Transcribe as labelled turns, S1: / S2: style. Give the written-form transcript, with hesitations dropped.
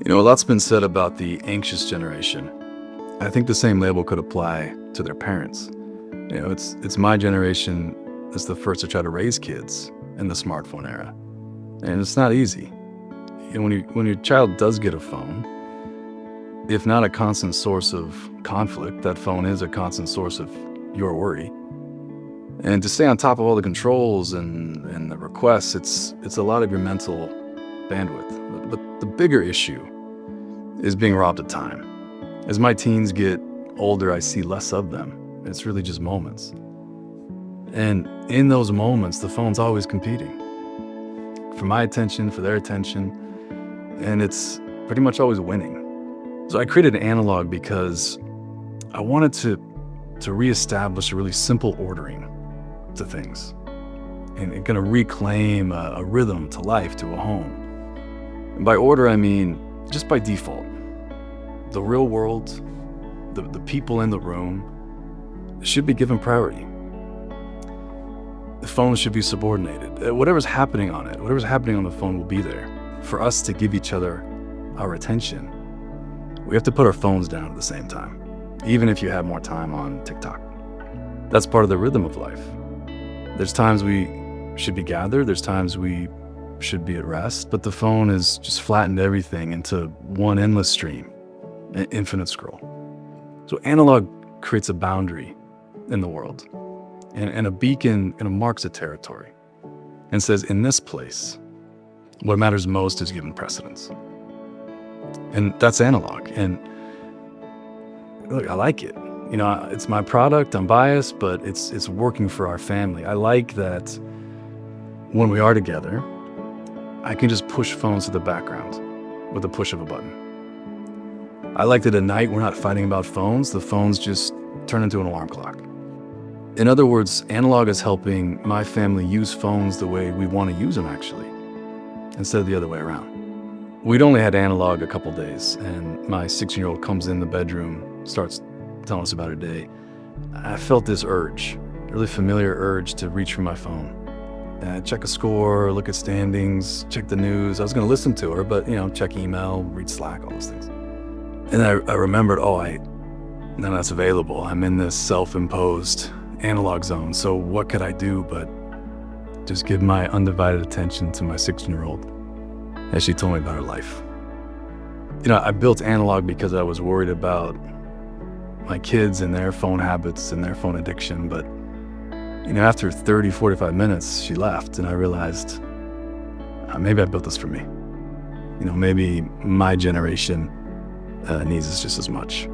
S1: A lot's been said about the anxious generation. I think the same label could apply to their parents. It's my generation that's the first to try to raise kids in the smartphone era. And it's not easy. When your child does get a phone, if not a constant source of conflict, that phone is a constant source of your worry. And to stay on top of all the controls and the requests, it's a lot of your mental bandwidth. But the bigger issue is being robbed of time. As my teens get older, I see less of them. It's really just moments. And in those moments, the phone's always competing for my attention, for their attention, and it's pretty much always winning. So I created an analog because I wanted to reestablish a really simple ordering to things and kind of reclaim a rhythm to life, to a home. And by order, I mean just by default. The real world, the people in the room should be given priority. The phone should be subordinated. Whatever's happening on it, whatever's happening on the phone will be there. For us to give each other our attention, we have to put our phones down at the same time, even if you have more time on TikTok. That's part of the rhythm of life. There's times we should be gathered, there's times we should be at rest, but the phone has just flattened everything into one endless stream, an infinite scroll. So analog creates a boundary in the world, and a beacon kind of marks a territory and says, in this place, what matters most is given precedence. And that's analog. And look, I like it. It's my product, I'm biased, but it's working for our family. I like that when we are together, I can just push phones to the background with the push of a button. I like that at night we're not fighting about phones. The phones just turn into an alarm clock. In other words, analog is helping my family use phones the way we want to use them, actually, instead of the other way around. We'd only had analog a couple days, and my 16-year-old comes in the bedroom, starts telling us about her day. I felt this urge, a really familiar urge to reach for my phone. Check a score, look at standings, check the news. I was going to listen to her, but, check email, read Slack, all those things. And I remembered, none of that's available. I'm in this self-imposed analog zone. So what could I do but just give my undivided attention to my 16-year-old as she told me about her life? I built analog because I was worried about my kids and their phone habits and their phone addiction. But, after 30, 45 minutes, she left, and I realized maybe I built this for me. Maybe my generation needs this just as much.